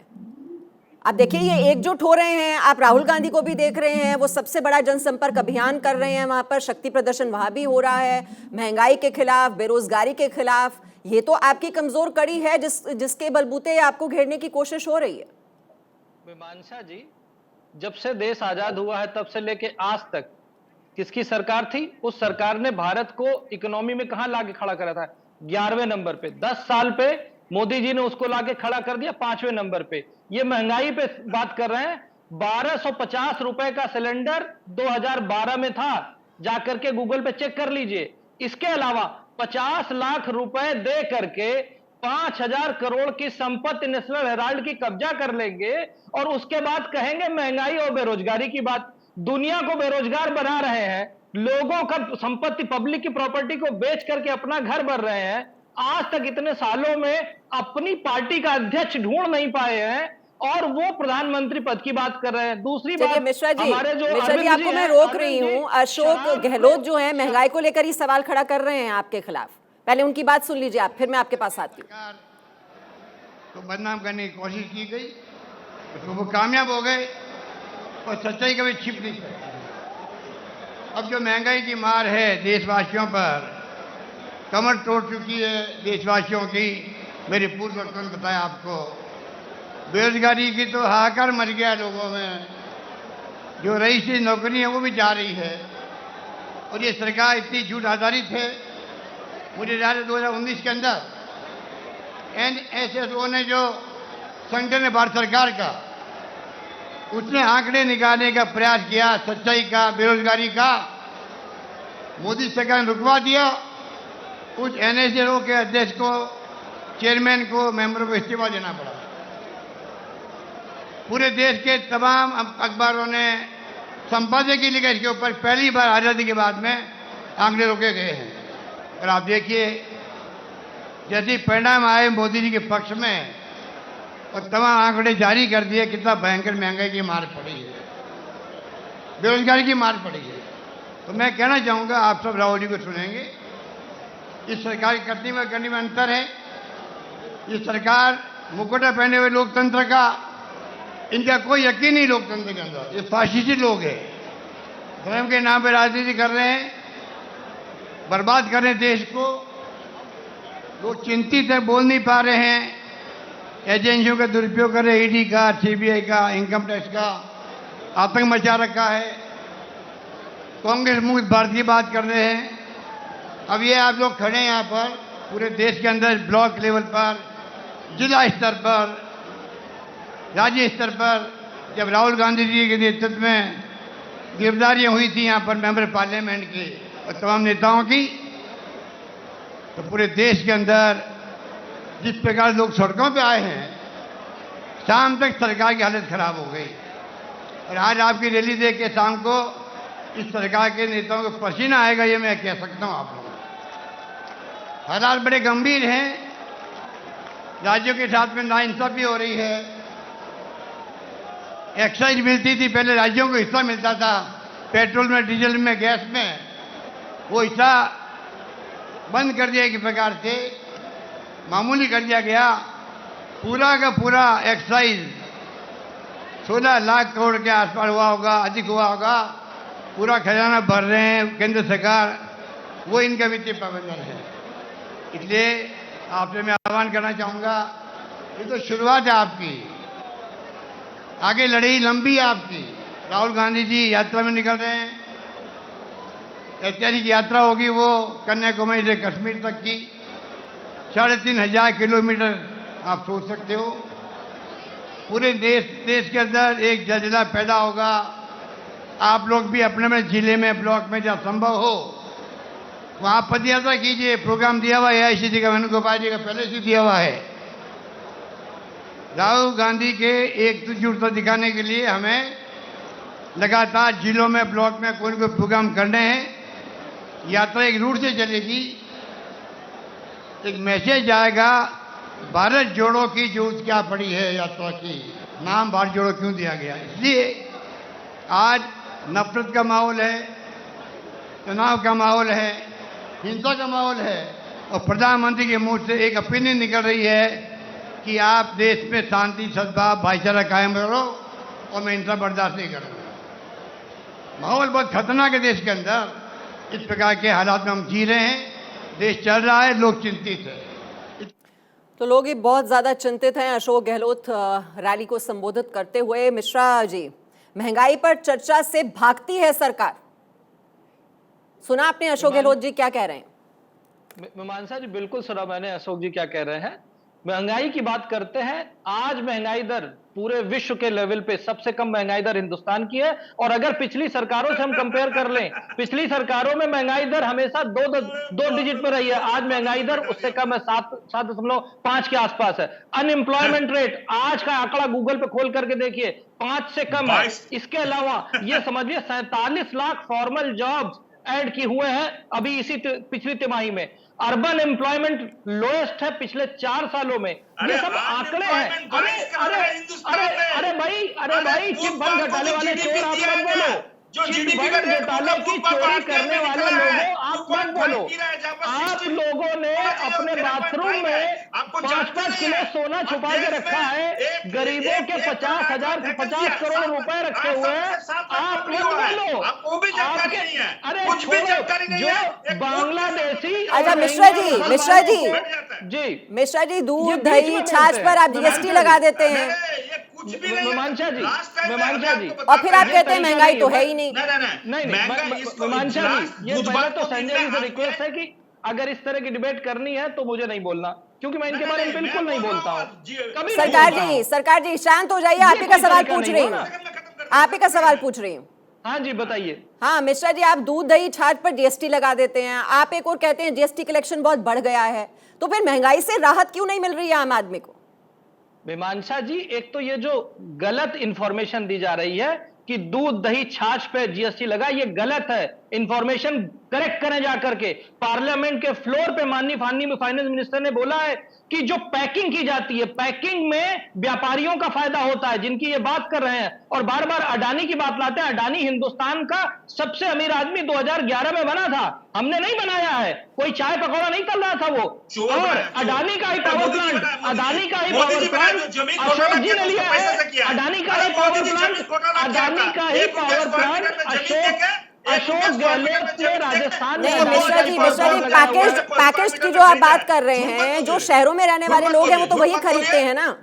[SPEAKER 1] आप देखिए, ये एकजुट हो रहे हैं, आप राहुल गांधी को भी देख रहे हैं, वो सबसे बड़ा जनसंपर्क अभियान कर रहे हैं, वहां पर शक्ति प्रदर्शन वहां भी हो रहा है, महंगाई के खिलाफ, बेरोजगारी के खिलाफ। ये तो आपकी कमजोर कड़ी है जिसके बलबूते आपको घेरने की कोशिश हो रही है।
[SPEAKER 5] मीमांसा जी, जब से देश आजाद हुआ है तब से लेके आज तक किसकी सरकार थी? उस सरकार ने भारत को इकोनॉमी में कहां लाके खड़ा करा था? 11वें नंबर पे। 10 साल पे मोदी जी ने उसको लाके खड़ा कर दिया 5वें नंबर पे। ये महंगाई पे बात कर रहे हैं, 1250 रुपए का सिलेंडर 2012 में था, जाकर के गूगल पे चेक कर लीजिए। इसके अलावा 50 लाख रुपए दे करके 5000 करोड़ की संपत्ति नेशनल हेराल्ड की कब्जा कर लेंगे, और उसके बाद कहेंगे महंगाई और बेरोजगारी की बात। दुनिया को बेरोजगार बना रहे हैं, लोगों का संपत्ति, पब्लिक की प्रॉपर्टी को बेच करके अपना घर भर रहे हैं। आज तक इतने सालों में अपनी पार्टी का अध्यक्ष ढूंढ नहीं पाए हैं, और वो प्रधानमंत्री पद की बात कर रहे हैं। दूसरी बात,
[SPEAKER 1] मिश्रा जी,
[SPEAKER 5] हमारे जो
[SPEAKER 1] आपको मैं रोक रही हूँ। अशोक गहलोत जो है महंगाई को लेकर ही सवाल खड़ा कर रहे हैं आपके खिलाफ। पहले उनकी बात सुन लीजिए आप, फिर मैं आपके पास आती हूँ।
[SPEAKER 8] तो बदनाम करने की कोशिश की गई, तो वो कामयाब हो गए, और सच्चाई कभी छिप नहीं सकती। अब जो महंगाई की मार है देशवासियों पर, कमर तोड़ चुकी है देशवासियों की। मेरे पूर्व वक्ता ने बताया आपको, बेरोजगारी की तो हाहाकार मच गया लोगों में। जो रईसी नौकरी है वो भी जा रही है, और ये सरकार इतनी झूठ आधारित है। मुझे याद है 2019 के अंदर NSSO ने, जो संगठन है भारत सरकार का, उसने आंकड़े निकालने का प्रयास किया सच्चाई का, बेरोजगारी का। मोदी सरकार ने रुकवा दिया। उस NSSO के अध्यक्ष को, चेयरमैन को, मेंबर को इस्तीफा देना पड़ा। पूरे देश के तमाम अखबारों ने संपादकीय लिखा इसके ऊपर। पहली बार आजादी के बाद में आंकड़े रोके गए हैं। और आप देखिए, जैसे परिणाम आए मोदी जी के पक्ष में, और तमाम आंकड़े जारी कर दिए, कितना भयंकर महंगाई की मार पड़ी है, बेरोजगारी की मार पड़ी है। तो मैं कहना चाहूँगा, आप सब राहुल जी को सुनेंगे, इस सरकार की करने में अंतर है। ये सरकार मुकुटा पहने हुए लोकतंत्र का, इनका कोई यकीन नहीं लोकतंत्र के अंदर। ये फाशिस्टी लोग हैं, धर्म के नाम पर राजनीति कर रहे हैं, बर्बाद कर रहे हैं देश को। लोग चिंतित है, बोल नहीं पा रहे हैं। एजेंसियों का दुरुपयोग कर रहे हैं, ED का, CBI का, इनकम टैक्स का, आतंक मचा रखा है। कांग्रेस मुक्त भारत की बात कर रहे हैं। अब ये आप लोग खड़े हैं यहाँ पर, पूरे देश के अंदर ब्लॉक लेवल पर, जिला स्तर पर, राज्य स्तर पर, जब राहुल गांधी जी के नेतृत्व में गिरफ्तारियां हुई थी यहाँ पर मेंबर पार्लियामेंट की और तमाम नेताओं की, तो पूरे देश के अंदर जिस प्रकार लोग सड़कों पे आए हैं, शाम तक सरकार की हालत खराब हो गई। और आज आपकी रैली देख के शाम को इस सरकार के नेताओं को पसीना आएगा, ये मैं कह सकता हूं। आप लोग, हालात बड़े गंभीर हैं। राज्यों के साथ में नाइंसाफी हो रही है। एक्साइज मिलती थी पहले, राज्यों को हिस्सा मिलता था पेट्रोल में, डीजल में, गैस में, वो हिस्सा बंद कर दिया एक प्रकार से, मामूली कर दिया गया। पूरा का पूरा एक्साइज 16 लाख करोड़ के आसपास हुआ होगा, अधिक हुआ होगा। पूरा खजाना भर रहे हैं केंद्र सरकार, वो इनका वित्तीय प्रबंधन है। इसलिए आपसे मैं आह्वान करना चाहूंगा, ये तो शुरुआत है आपकी, आगे लड़ाई लंबी है आपकी। राहुल गांधी जी यात्रा में निकल रहे हैं, ऐतिहासिक यात्रा होगी वो कन्याकुमारी से कश्मीर तक की, 3,500 किलोमीटर आप सोच सकते हो। पूरे देश के अंदर एक जलजला पैदा होगा। आप लोग भी अपने अपने जिले में, ब्लॉक में जहाँ संभव हो वहाँ पदयात्रा कीजिए। प्रोग्राम दिया हुआ है AICC का, वेणुगोपाल जी का पहले से दिया हुआ है। राहुल गांधी के एकजुटता दिखाने के लिए हमें लगातार जिलों में, ब्लॉक में कोई न कोई प्रोग्राम करने हैं। यात्रा एक रूट से चलेगी, एक मैसेज आएगा, भारत जोड़ो की जरूरत क्या पड़ी है। यात्रा की नाम भारत जोड़ो क्यों दिया गया? इसलिए आज नफरत का माहौल है, तनाव का माहौल है, हिंसा का माहौल है, और प्रधानमंत्री के मुंह से एक ओपिनियन निकल रही है कि आप देश में शांति, सद्भाव, भाईचारा कायम करो और मैं हिंसा बर्दाश्त नहीं करूंगा। माहौल बहुत खतरनाक है देश के अंदर। इस प्रकार के हालात में हम जी रहे हैं, देश चल रहा है, लोग चिंतित है।
[SPEAKER 1] तो लोग ही बहुत ज्यादा चिंतित हैं। अशोक गहलोत रैली को संबोधित करते हुए, मिश्रा जी, महंगाई पर चर्चा से भागती है सरकार, सुना आपने अशोक गहलोत जी क्या कह रहे हैं?
[SPEAKER 5] मीमांसा जी, बिल्कुल सुना मैंने अशोक जी क्या कह रहे हैं। महंगाई की बात करते हैं, आज महंगाई दर पूरे विश्व के लेवल पे सबसे कम महंगाई दर हिंदुस्तान की है। और अगर पिछली सरकारों से हम कंपेयर कर लें, पिछली सरकारों में महंगाई दर हमेशा दो डिजिट में रही है, आज महंगाई दर उससे कम है, 7.5 के आसपास है। अनएम्प्लॉयमेंट रेट आज का आंकड़ा गूगल पे खोल करके देखिए, 5 से कम है। इसके अलावा ये समझिए 47 लाख फॉर्मल जॉब्स ऐड किए हुए हैं अभी इसी पिछली तिमाही में। अर्बन एम्प्लॉयमेंट लोएस्ट है पिछले 4 सालों में। ये सब आंकड़े हैं। अरे भाई चिप बंद घटाने वाले चोर आप मत बोलो, चिप बंद घोटाले की चोरी करने वाले लोगों आप मत बोलो। आप लोगों ने अपने बाथरूम में 5-5 किलो सोना छुपा के रखा है, गरीबों के 50 करोड़ रुपए रखे हुए हैं, आप मत बोलो। अरे छोड़ो, जो बांग्लादेशी।
[SPEAKER 1] अच्छा मिश्रा जी, दूध, दही, छाछ पर आप GST लगा देते हैं,
[SPEAKER 5] मीमांसा जी,
[SPEAKER 1] और फिर आप कहते हैं महंगाई तो है ही नहीं।
[SPEAKER 5] नहीं मीमांसा जी, ये पहले तो संजय जी से रिक्वेस्ट है कि अगर इस तरह की डिबेट करनी है तो मुझे नहीं बोलना, क्योंकि मैं इनके बारे में बिल्कुल नहीं बोलता हूँ।
[SPEAKER 1] सरकार जी शांत हो जाइए, आप ही का सवाल पूछ रही हूँ।
[SPEAKER 5] हाँ जी बताइए।
[SPEAKER 1] हाँ मिश्रा जी, आप दूध, दही, छाछ पर GST लगा देते हैं, आप एक और कहते हैं GST कलेक्शन बहुत बढ़ गया है, तो फिर महंगाई से राहत क्यों नहीं मिल रही है आम आदमी को?
[SPEAKER 5] मीमांसा जी, एक तो ये जो गलत इंफॉर्मेशन दी जा रही है कि दूध, दही, छाछ पे GST लगा, ये गलत है। इंफॉर्मेशन करेक्ट करें जाकर के। पार्लियामेंट के फ्लोर पे माननीय फाइनेंस मिनिस्टर ने बोला है कि जो पैकिंग की जाती है, पैकिंग में व्यापारियों का फायदा होता है, जिनकी ये बात कर रहे हैं। और बार बार अडानी की बात लाते हैं। अडानी हिंदुस्तान का सबसे अमीर आदमी 2011 में बना था, हमने नहीं बनाया है। कोई चाय पकौड़ा नहीं तल रहा था वो। और अडानी का ही पावर प्लांट अशोक जी ने लिया है। अडानी का ही पावर प्लांट अशोक गहलोत ने राजस्थान में।
[SPEAKER 1] मिश्रा जी पैकेज की जो आप बात कर रहे हैं, जो शहरों में रहने वाले लोग हैं वो तो वही खरीदते हैं ना,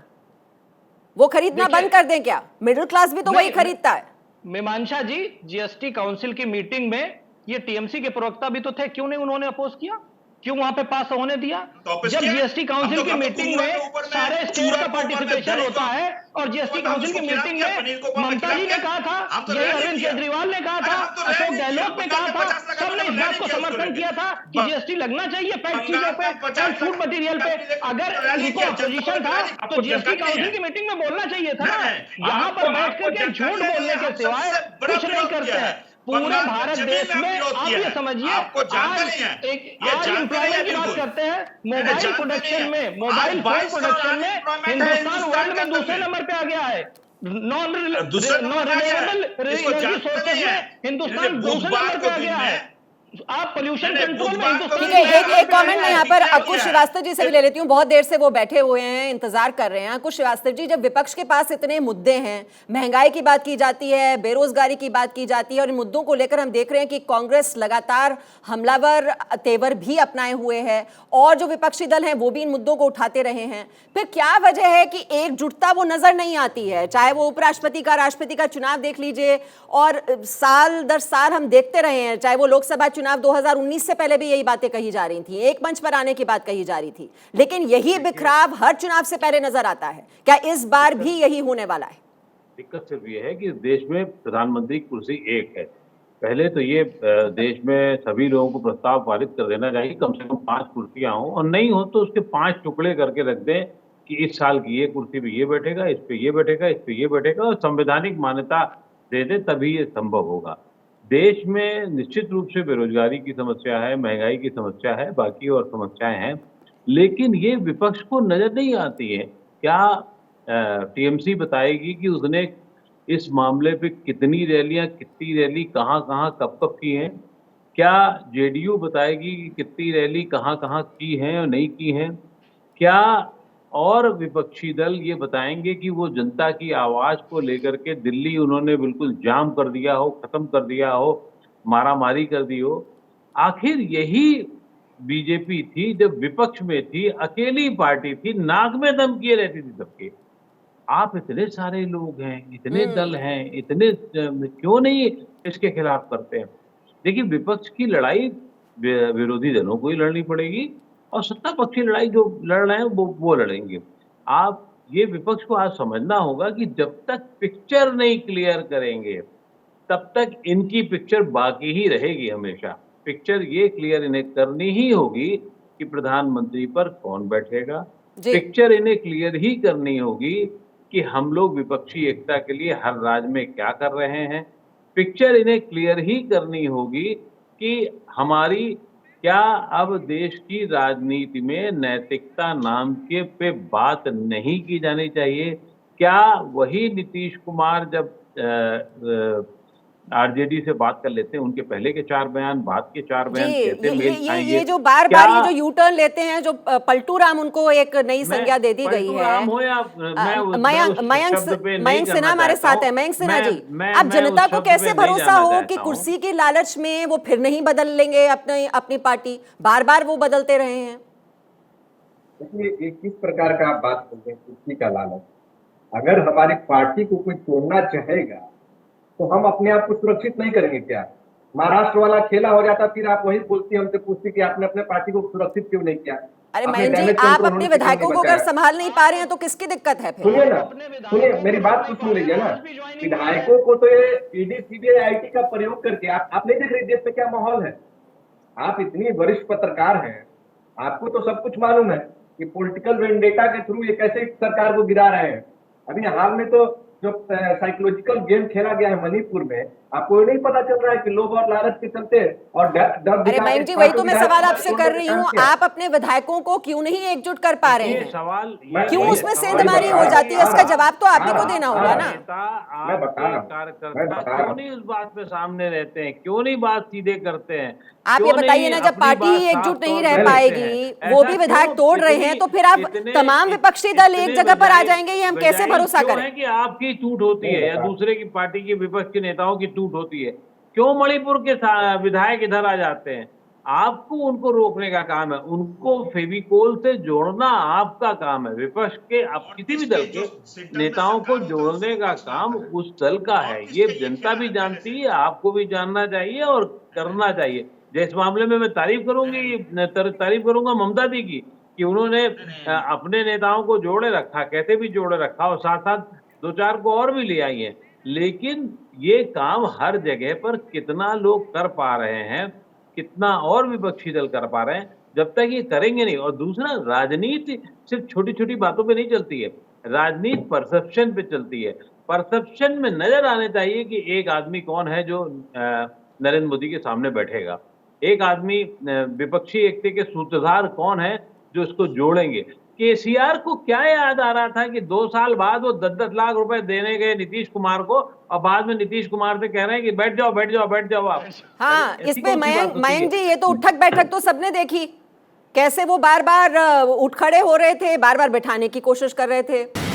[SPEAKER 1] वो खरीदना बंद कर दें क्या? मिडिल क्लास भी तो वही खरीदता है।
[SPEAKER 5] मीमांसा जी, GST काउंसिल की मीटिंग में ये TMC के प्रवक्ता भी तो थे, क्यों नहीं उन्होंने अपोज किया? क्यों वहां पे पास होने दिया? जब GST काउंसिल की मीटिंग में सारे स्टेट का पार्टिसिपेशन होता है, और GST काउंसिल की मीटिंग में ममता जी ने कहा था, यही अरविंद केजरीवाल ने कहा था, अशोक गहलोत ने कहा था, सबने इस बात को समर्थन किया था कि GST लगना चाहिए पैक चीजों पे और फूड मटेरियल पे। अगर इनको अपोजिशन था तो GST काउंसिल की मीटिंग में बोलना चाहिए था ना। यहाँ पर बैठ करके झूठ बोलने के सिवाय कुछ नहीं करते हैं। पूरे भारत देश में आप ये समझिए, आज एम्प्लॉयमेंट की बात करते हैं, मोबाइल प्रोडक्शन में, मोबाइल फोन प्रोडक्शन में हिंदुस्तान वर्ल्ड में दूसरे नंबर पे आ गया है। नॉन रिन्यूएबल एनर्जी सोर्सेज में हिंदुस्तान दूसरे नंबर पे आ गया है। आप पोल्यूशन कंट्रोल में
[SPEAKER 1] ठीक है, एक कमेंट मैं यहाँ पर अंकुश श्रीवास्तव जी से भी ले लेती हूँ। बहुत देर से वो बैठे हुए हैं, इंतजार कर रहे हैं। अंकुश श्रीवास्तव जी, जब विपक्ष के पास इतने मुद्दे हैं, महंगाई की बात की जाती है, बेरोजगारी की बात की जाती है, और इन मुद्दों को लेकर हम देख रहे हैं कि कांग्रेस लगातार हमलावर तेवर भी अपनाए हुए है और जो विपक्षी दल हैं वो भी इन मुद्दों को उठाते रहे हैं, फिर क्या वजह है कि एकजुटता वो नजर नहीं आती है? चाहे वो उपराष्ट्रपति का, राष्ट्रपति का चुनाव देख लीजिए, और साल दर साल हम देखते रहे हैं, चाहे वो लोकसभा चुनाव 2019 से पहले भी यही बातें कही जा रही थी, एक मंच पर आने की बात कही जा रही थी, लेकिन यही बिखराव हर चुनाव से पहले नजर आता है। क्या इस बार भी यही होने वाला है?
[SPEAKER 6] दिक्कत सिर्फ ये है कि देश में प्रधानमंत्री की कुर्सी एक है। पहले तो ये देश में सभी लोगों को प्रस्ताव पारित कर देना चाहिए, कम से कम 5 कुर्सियां हों, और नहीं हो तो उसके 5 टुकड़े करके रख दें कि इस साल की ये कुर्सी पे ये बैठेगा, इस पे ये बैठेगा, इस पे ये बैठेगा, और संवैधानिक मान्यता दे दे, तभी ये संभव होगा। देश में निश्चित रूप से बेरोजगारी की समस्या है, महंगाई की समस्या है, बाकी और समस्याएं हैं, लेकिन ये विपक्ष को नजर नहीं आती है। क्या टीएमसी बताएगी कि उसने इस मामले पे कितनी रैलियां, कितनी रैली, कहाँ कब की हैं? क्या जेडीयू बताएगी कि कितनी रैली कहाँ की हैं और नहीं की हैं? क्या और विपक्षी दल ये बताएंगे कि वो जनता की आवाज को लेकर के दिल्ली उन्होंने बिल्कुल जाम कर दिया हो, खत्म कर दिया हो, मारामारी कर दी हो? आखिर यही बीजेपी थी जब विपक्ष में थी, अकेली पार्टी थी, नाक में दम किए रहती थी सबके। आप इतने सारे लोग हैं, इतने दल हैं, इतने क्यों नहीं इसके खिलाफ करते हैं? देखिए, विपक्ष की लड़ाई विरोधी दलों को ही लड़नी पड़ेगी, और सत्ता पक्ष की लड़ाई जो लड़ रहे हैं वो लड़ेंगे। आप ये विपक्ष को आज समझना होगा कि जब तक पिक्चर नहीं क्लियर करेंगे तब तक इनकी पिक्चर बाकी ही रहेगी हमेशा। पिक्चर ये क्लियर इन्हें करनी ही होगी कि प्रधानमंत्री पर कौन बैठेगा। पिक्चर इन्हें क्लियर ही करनी होगी कि हम लोग विपक्षी एकता के लिए हर राज्य में क्या कर रहे हैं। पिक्चर इन्हें क्लियर ही करनी होगी कि हमारी क्या अब देश की राजनीति में नैतिकता नाम के पे बात नहीं की जानी चाहिए? क्या वही नीतीश कुमार जब आरजेडी से बात कर लेते हैं, उनके पहले के 4 बयान, बाद के 4 बयान कैसे मेल खाएंगे?
[SPEAKER 1] ये जो बार-बार ये जो यू टर्न लेते हैं, जो पलटू राम, उनको एक नई संज्ञा दे दी गई है। मयंक सिन्हा हमारे साथ है। मयंक सिन्हा जी, अब जनता को कैसे भरोसा हो कि कुर्सी के लालच में वो फिर नहीं बदल लेंगे अपनी पार्टी? बार-बार वो बदलते रहे हैं।
[SPEAKER 7] देखिए, किस प्रकार का आप बात करते हैं कुर्सी का लालच? अगर हमारी पार्टी को कोई तोड़ना चाहेगा तो हम अपने आप को सुरक्षित नहीं करेंगे क्या? महाराष्ट्र वाला खेला हो जाता, फिर आप वही बोलती हमसे पूछती कि आपने अपने पार्टी को सुरक्षित क्यों नहीं किया?
[SPEAKER 1] अरे मयंक जी, आप अपने विधायकों को अगर संभाल नहीं पा रहे हैं तो किसकी दिक्कत है फिर?
[SPEAKER 7] सुनिए ना, सुनिए, मेरी बात तो सुन लीजिए ना। विधायकों को तो ये ईडी, सीबीआई, आईटी का प्रयोग करके आप नहीं देख रहे देश में क्या माहौल है? आप इतनी वरिष्ठ पत्रकार हैं, आपको तो सब कुछ मालूम है कि पॉलिटिकल वेंडेटा के थ्रू ये कैसे सरकार को गिरा रहे हैं। अभी हाल में तो जो साइकोलॉजिकल गेम खेला गया है मणिपुर में, आपको नहीं पता चल रहा है कि लोग और लालच के चलते और डर।
[SPEAKER 1] अरे मयंक जी, वही तो मैं सवाल आपसे कर रही हूँ, आप अपने विधायकों को क्यों नहीं एकजुट कर पा रहे हैं?
[SPEAKER 6] सवाल
[SPEAKER 1] क्यों उसमें सेंधमारी हो जाती है? इसका जवाब तो आप ही को देना होगा ना।
[SPEAKER 6] क्यों नहीं उस बात पे सामने रहते हैं? क्यों नहीं बात सीधे करते हैं?
[SPEAKER 1] आप ये बताइए ना, जब पार्टी ही एकजुट नहीं रह पाएगी, वो भी विधायक तोड़ रहे हैं, तो फिर आप तमाम विपक्षी दल एक जगह पर आ जाएंगे, ये हम कैसे भरोसा करें?
[SPEAKER 6] कि आपकी टूट होती है या दूसरे की पार्टी के विपक्ष के नेताओं की टूट होती है, क्यों मणिपुर के विधायक इधर आ जाते हैं? आपको उनको रोकने का काम है, उनको फेविकोल से जोड़ना आपका काम है। विपक्ष के किसी भी दल के नेताओं को जोड़ने का काम उस दल का है। ये जनता भी जानती है, आपको भी जानना चाहिए और करना चाहिए। जिस मामले में मैं तारीफ करूंगा ममता दी की, कि उन्होंने अपने नेताओं को जोड़े रखा, कैसे भी जोड़े रखा, और साथ साथ 2-4 को और भी ले आई है। लेकिन ये काम हर जगह पर कितना लोग कर पा रहे हैं, कितना और विपक्षी दल कर पा रहे हैं, जब तक ये करेंगे नहीं। और दूसरा, राजनीति सिर्फ छोटी छोटी बातों पे नहीं चलती है, राजनीति परसेप्शन पे चलती है। परसेप्शन में नजर आने चाहिए कि एक आदमी कौन है जो नरेंद्र मोदी के सामने बैठेगा, एक आदमी विपक्षी एकता के सूत्रधार कौन है जो इसको जोड़ेंगे। केसीआर को क्या याद आ रहा था कि 2 साल बाद वो 10-10 लाख रुपए देने गए नीतीश कुमार को, और बाद में नीतीश कुमार से कह रहे हैं कि बैठ जाओ बैठ जाओ बैठ जाओ आप।
[SPEAKER 1] हाँ,
[SPEAKER 6] ऐसी
[SPEAKER 1] इस पे
[SPEAKER 6] कौन सी बात
[SPEAKER 1] मयंक
[SPEAKER 6] होती है?
[SPEAKER 1] मयंक जी, ये तो उठक बैठक तो सबने देखी, कैसे वो बार बार उठ खड़े हो रहे थे, बार बार बैठाने की कोशिश कर रहे थे।